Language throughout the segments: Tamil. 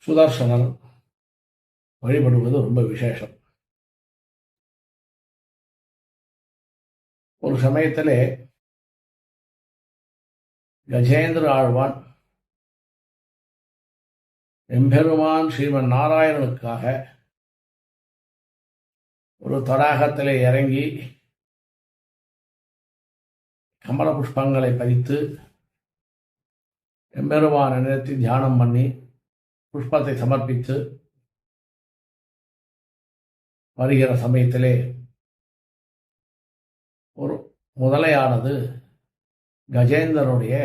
சுதர்சனர் வழிபடுவது ரொம்ப விசேஷம். ஒரு சமயத்திலே கஜேந்திர ஆழ்வான் எம்பெருமான் ஸ்ரீமன் நாராயணனுக்காக ஒரு தடாகத்திலே இறங்கி கமல புஷ்பங்களை பறித்து எம்பெருமான் நினைத்து தியானம் பண்ணி புஷ்பத்தை சமர்ப்பித்து வருகிற சமயத்திலே ஒரு முதலையானது கஜேந்திரனுடைய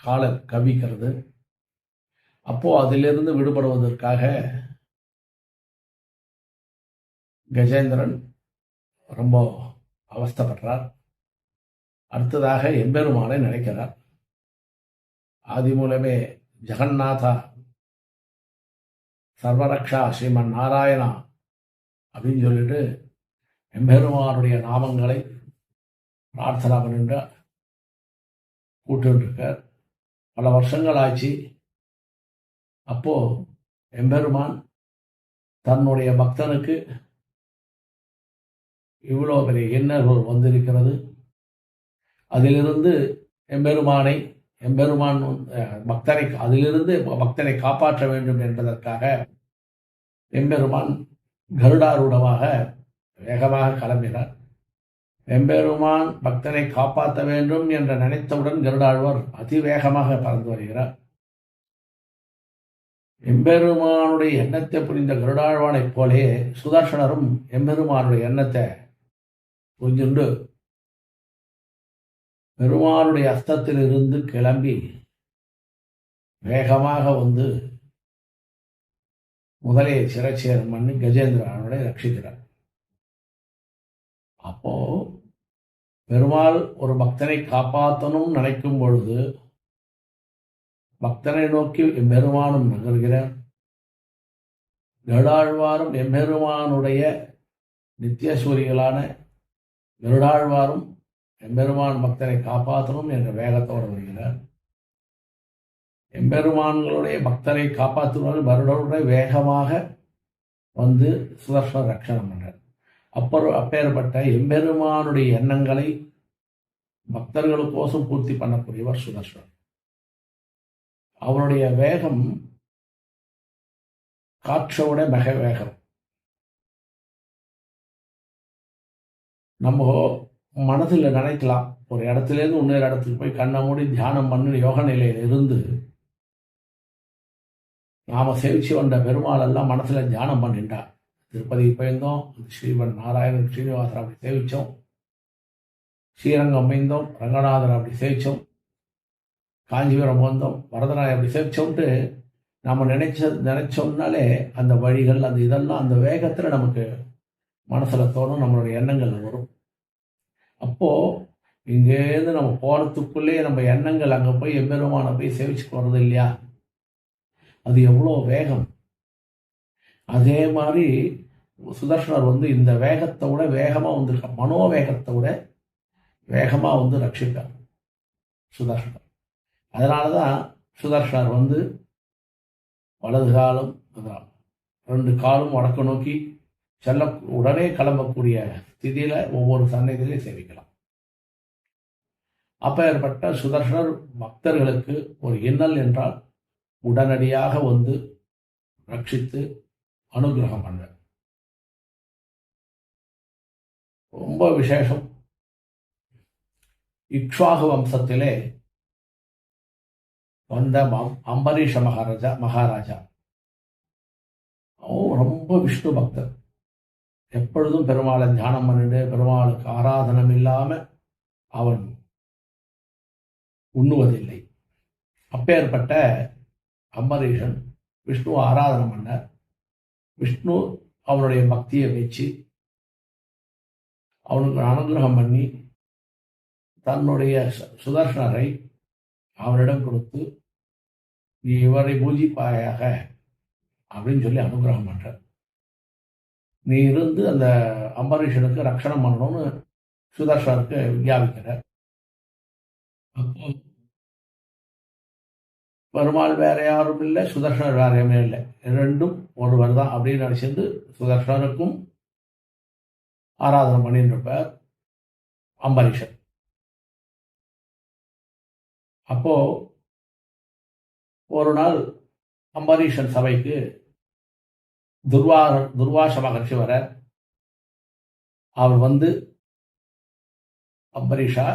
காலை கவிக்கிறது. அப்போ அதிலிருந்து விடுபடுவதற்காக கஜேந்திரன் ரொம்ப அவஸ்தைப்படுறார். அடுத்ததாக எம்பெருமானை நினைக்கிறார். ஆதி மூலமே ஜெகநாதா சர்வரக்ஷா ஸ்ரீமன் நாராயணா அப்படின்னு சொல்லிட்டு எம்பெருமானுடைய நாமங்களை பிரார்த்தனா பண்ணிட்டு கூட்டுருக்கார். பல வருஷங்கள் ஆச்சு. அப்போ எம்பெருமான் தன்னுடைய பக்தனுக்கு இவ்வளோ பெரிய இன்னல்கள் வந்திருக்கிறது, அதிலிருந்து எம்பெருமான் அதிலிருந்து பக்தனை காப்பாற்ற வேண்டும் என்பதற்காக எம்பெருமான் கருடாரூடமாக வேகமாக கிளம்பினார். எம்பெருமான் பக்தனை காப்பாற்ற வேண்டும் என்று நினைத்தவுடன் கருடாழ்வார் அதிவேகமாக பறந்து வருகிறார். எம்பெருமானுடைய எண்ணத்தை புரிந்த கருடாழ்வானைப் போலே சுதர்சனரும் எம்பெருமானுடைய எண்ணத்தை புரிஞ்சுண்டு பெருமானுடைய அஸ்தத்தில் இருந்து கிளம்பி வேகமாக வந்து முதலையை சிரச்சேதம் பண்ணி கஜேந்திரனை ரட்சிக்கிறார். அப்போ பெருமாள் ஒரு பக்தனை காப்பாற்றணும் நினைக்கும் பொழுது பக்தனை நோக்கி எம்பெருமானும் நகர்கிறார். கருடாழ்வாரும் எம்பெருமானுடைய நித்தியசூரிகளான கருடாழ்வாரும் எம்பெருமான் பக்தனை காப்பாற்றணும் என்ற வேகத்தோடு வருகிறார். எம்பெருமான்களுடைய பக்தரை காப்பாற்றுவதால் கருடனுடைய வேகமாக வந்து சுதர்சன ரட்சணம் பண்றார். அப்பேற்பட்ட எம்பெருமானுடைய எண்ணங்களை பக்தர்களுக்கோசம் பூர்த்தி பண்ணக்கூடியவர் சுதர்சனர். அவருடைய வேகம் காற்றோட மிக வேகம். நம்ம மனதில் நினைக்கலாம், ஒரு இடத்துலேருந்து இன்னொரு இடத்துக்கு போய் கண்ணை மூடி தியானம் பண்ணி யோக நிலையில் இருந்து நாம் சேவிச்சு வந்த பெருமாளெல்லாம் மனசில் தியானம் பண்ணிட்டா. திருப்பதி போயிருந்தோம், ஸ்ரீமன் நாராயணன் ஸ்ரீனிவாசர் அப்படி சேவித்தோம், ஸ்ரீரங்கம் போயிருந்தோம், ரங்கநாதர் அப்படி சேவித்தோம், காஞ்சிபுரம் வந்தோம், வரதராய் அப்படி சேவிச்சோம்ட்டு நம்ம நினைச்சோம்னாலே அந்த வழிகள் அந்த இதெல்லாம் அந்த வேகத்தில் நமக்கு மனசில் தோணும், நம்மளுடைய எண்ணங்கள் வரும். அப்போது இங்கேருந்து நம்ம போகிறதுக்குள்ளே நம்ம எண்ணங்கள் அங்கே போய் எம்பெருமானை போய் சேவிச்சுக்கு வர்றது இல்லையா, அது எவ்வளோ வேகம். அதே மாதிரி சுதர்சனர் வந்து இந்த வேகத்தை விட வேகமாக வந்திருக்க, மனோவேகத்தை விட வேகமாக வந்து ரட்சிப்பார் சுதர்சனர். அதனால தான் சுதர்சனர் வந்து வலது காலம் அதான் 2 காலும் வடக்கு நோக்கி செல்ல உடனே கிளம்பக்கூடிய ஸ்திதியில் ஒவ்வொரு சன்னதியிலையும் சேவிக்கலாம். அப்பேற்பட்ட சுதர்சனர் பக்தர்களுக்கு ஒரு இன்னல் என்றால் உடனடியாக வந்து ரட்சித்து அனுகிரகம் பண்ண ரொம்ப விசேஷம். இக்ஷ்வாகு வம்சத்திலே வந்த அம்பரீஷ மகாராஜா அவன் ரொம்ப விஷ்ணு பக்தர். எப்பொழுதும் பெருமாளை தியானம் பண்ணிட்டு பெருமாளுக்கு ஆராதனம் இல்லாமல் அவன் உண்ணுவதில்லை. அப்பேற்பட்ட அம்பரீஷன் விஷ்ணுவை ஆராதனை பண்ணார். விஷ்ணு அவனுடைய பக்தியை வச்சு அவனுக்கு அனுகிரகம் பண்ணி தன்னுடைய சுதர்சனரை அவரிடம் கொடுத்து நீ இவரை பூஜிப்பாயாக அப்படின்னு சொல்லி அனுகிரகம் பண்றார். நீ இருந்து அந்த அம்பரீஷனுக்கு ரட்சணம் பண்ணணும்னு சுதர்சனருக்கு விஞ்ஞாபிக்கிறார். அப்போ பெருமாள் வேற யாரும் இல்லை, சுதர்ஷனர் வேற யாருமே இல்லை, ரெண்டும் ஒருவர் தான் அப்படின்னு நினைச்சிருந்து சுதர்ஷனருக்கும் ஆராதனை பண்ணிட்டு இருப்பார் அம்பரீஷன். அப்போ ஒரு நாள் அம்பரீஷன் சபைக்கு துர்வாச மகர்ஷி வர. அவர் வந்து, அம்பரீஷா,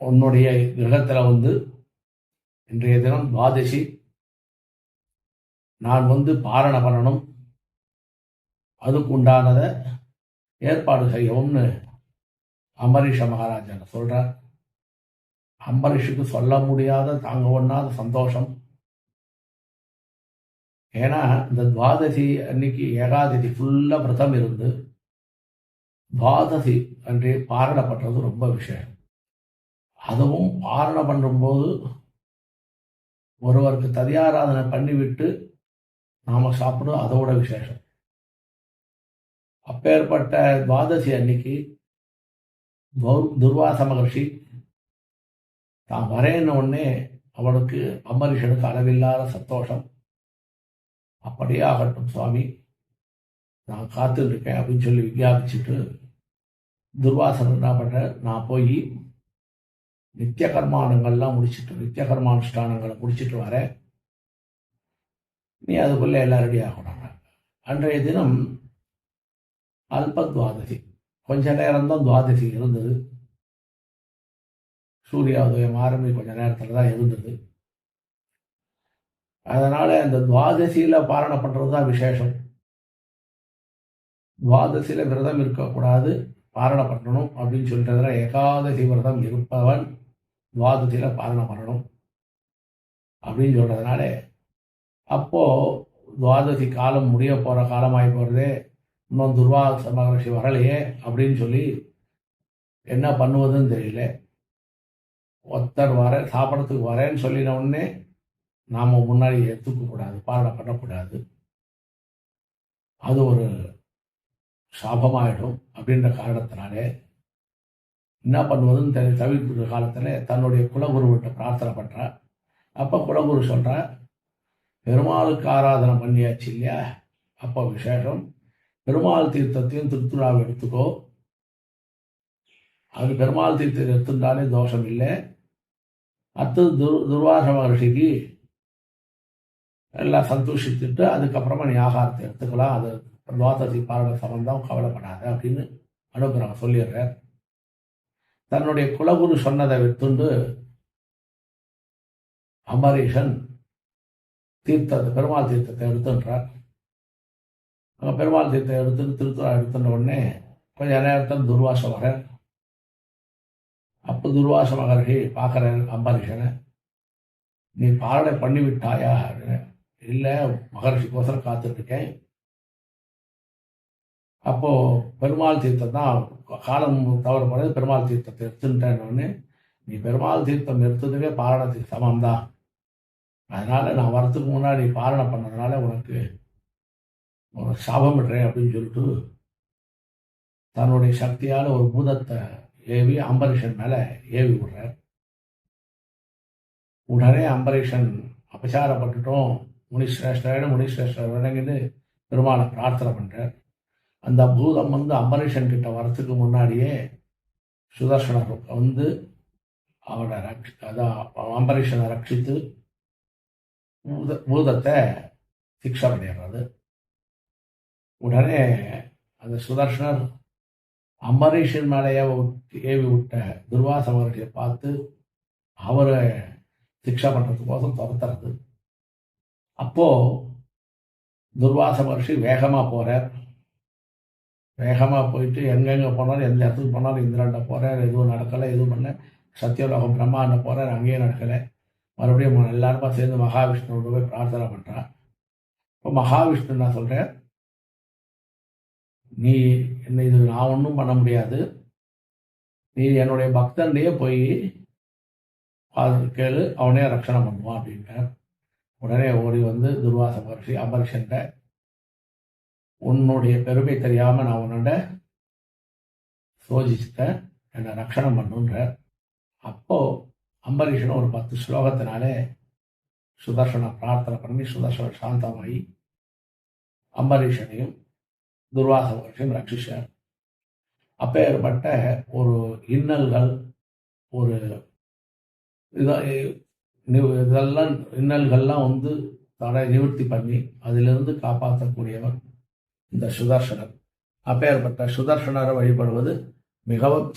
உன்னுடைய கிரகத்தில் வந்து இன்றைய தினம் துவாதசி, நான் வந்து பாரண பண்ணணும், அதுக்கு உண்டானதை ஏற்பாடு செய்யவும்னு அம்பரீஷ மகாராஜன் சொல்றார். அம்பரீஷுக்கு சொல்ல முடியாத, தாங்க ஒண்ணாத சந்தோஷம். ஏன்னா இந்த துவாதசி அன்னைக்கு ஏகாதசி ஃபுல்லா விரதம் இருந்து துவாதசி அன்றே பாரண பண்றது ரொம்ப விஷயம். அதுவும் பாரண பண்ணும்போது ஒருவருக்கு ததியாராதனை பண்ணிவிட்டு நாம சாப்பிடும், அதோட விசேஷம். அப்பேற்பட்ட துவாதசி அன்னைக்கு துர்வாச மகர்ஷி தான் வரேன்ன உடனே அவனுக்கு அம்பரீஷனுக்கு அளவில்லாத சந்தோஷம். அப்படியே ஆகட்டும் சுவாமி, நான் காத்துட்டு இருக்கேன் அப்படின்னு சொல்லி விஞ்ஞாபிச்சுட்டு துர்வாசன் என்ன பண்ற, நான் போய் நித்திய கர்மானங்கள்லாம் முடிச்சுட்டு, நித்திய கர்மானுஷ்டானங்களை முடிச்சுட்டு வரேன், நீ அதுக்குள்ள எல்லாம் ரெடி ஆகணும். அன்றைய தினம் அல்ப துவாதசி, கொஞ்ச நேரம்தான் துவாதசி இருந்தது. சூரியோதயம் ஆரம்பி கொஞ்ச நேரத்தில் தான் இருந்தது. அதனால அந்த துவாதசியில பாரண பண்றது தான் விசேஷம். துவாதசியில விரதம் இருக்கக்கூடாது, பாரண பண்ணணும் அப்படின்னு சொல்றதுல ஏகாதசி விரதம் இருப்பவன் துவாதசியில பாரண பண்ணணும் அப்படின்னு சொல்றதுனால, அப்போ துவாதசி காலம் முடிய போற காலமாகி போறதே, இன்னும் துர்வாச மகர்ஷி வரலையே அப்படின்னு சொல்லி என்ன பண்ணுவதுன்னு தெரியல. ஒருத்தர் வர சாப்பிடறதுக்கு வரேன்னு சொல்லின உடனே நாம முன்னாடி எடுத்துக்கூடாது, பாரண பண்ணக்கூடாது, அது ஒரு சாபமாயிடும் அப்படின்ற காரணத்தினாலே என்ன பண்ணுவதுன்னு தவிர்க்கிற காலத்தில் தன்னுடைய குலகுருவிட்ட பிரார்த்தனை பண்றா. அப்ப குலகுரு சொல்ற, பெருமாளுக்கு ஆராதனை பண்ணியாச்சு இல்லையா, அப்போ விசேஷம், பெருமாள் தீர்த்தத்தையும் திருத்துழாவை எடுத்துக்கோ, அது பெருமாள் தீர்த்தத்தை எடுத்துட்டாலே தோஷம் இல்லை. அடுத்தது துர்வாச மகர்ஷிக்கு எல்லாம் சந்தோஷித்துட்டு அதுக்கப்புறமா நீ ஆகாரத்தை எடுத்துக்கலாம், அது துவாதசி பாரண சம்பந்தம், கவலைப்படாத அப்படின்னு அனுகிரகம் சொல்லிடுறார். தன்னுடைய குலகுரு சொன்னதை விட்டுண்டு அம்பரீஷன் தீர்த்தத்தை, பெருமாள் தீர்த்தத்தை எடுத்துன்றார். பெருமாள் தீர்த்தத்தை எடுத்துட்டு திருத்துறா எடுத்துட்ட உடனே கொஞ்ச நேரத்தில் துர்வாசம் வர. அப்போ துர்வாச மகர்ஷி பார்க்குற அம்பரீஷனை, நீ பாரணை பண்ணி விட்டாயா? இல்லை, மகர்ஷிக்கோசரம் காத்துட்டு இருக்கேன். அப்போ பெருமாள் தீர்த்தம் தான் காலம் தவறு போனது, பெருமாள் தீர்த்தத்தை எடுத்துட்டேன்னு, நீ பெருமாள் தீர்த்தம் எடுத்ததுவே பாரணத்துக்கு சமம் தான், அதனால நான் வரத்துக்கு முன்னாடி பாரணை பண்ணதுனால உனக்கு சாபம் விடுறேன் அப்படின்னு சொல்லிட்டு தன்னுடைய சக்தியால் ஒரு பூதத்தை ஏவி அம்பரீஷன் மேல ஏவி விடுறார். உடனே அம்பரீஷன் அபசாரப்பட்டுட்டோம், முனிஸ்ரேஷ்டர் வணங்கிட்டு பெருமாளை பிரார்த்தனை பண்றார். அந்த பூதம் வந்து அம்பரீஷன் கிட்ட வரத்துக்கு முன்னாடியே சுதர்ஷனர் வந்து அவரை அம்பரீஷனை ரட்சித்து பூதத்தை சிக்ஷை பண்ணிடுறது. உடனே அந்த சுதர்ஷனர் அம்பரீஷன் மேலே ஏவி விட்ட துர்வாச மகர்ஷியை பார்த்து அவரை சிக்ஷா பண்றதுக்கோசம் துரத்துறது. அப்போ துர்வாச மகர்ஷி வேகமா போறார். வேகமா போயிட்டு எங்கெங்க போனாலும், எந்த இடத்துக்கு போனாலும், இந்திரண்ட போறார், எதுவும் நடக்கலை, எதுவும் பண்ணல. சத்தியலோகம் பிரம்மாண்ட போறார், அங்கேயும் நடக்கலை. மறுபடியும் எல்லாருமா சேர்ந்து மகாவிஷ்ணுவோட போய் பிரார்த்தனை பண்றான். இப்போ மகாவிஷ்ணு என்ன சொல்றேன், நீ என்ன, இது நான் ஒன்றும் பண்ண முடியாது, நீ என்னுடைய பக்தன்டையே போய் கேளு, அவனே ரட்சணை பண்ணுவான் அப்படின்ட்டார். உடனே ஓடி வந்து துர்வாச மகர்ஷி அம்பரீஷன்ட, உன்னுடைய பெருமை தெரியாம நான் உன்னோட சோதிச்சுட்டேன், என்னை ரட்சணம் பண்ணுன்ற. அப்போ அம்பரீஷனும் ஒரு 10 ஸ்லோகத்தினாலே சுதர்சன பிரார்த்தனை பண்ணி சுதர்சன சாந்தமாகி அம்பரீஷனையும் துர்வாச மகர்ஷியும் ரட்சிச்சார். அப்பேற்பட்ட ஒரு இன்னல்கள், ஒரு இதெல்லாம் இன்னல்கள்லாம் வந்து தடை நிவர்த்தி பண்ணி அதிலிருந்து காப்பாற்றக்கூடியவர் இந்த சுதர்சனர். அப்பேற்பட்ட சுதர்சனரை வழிபடுவது மிகவும்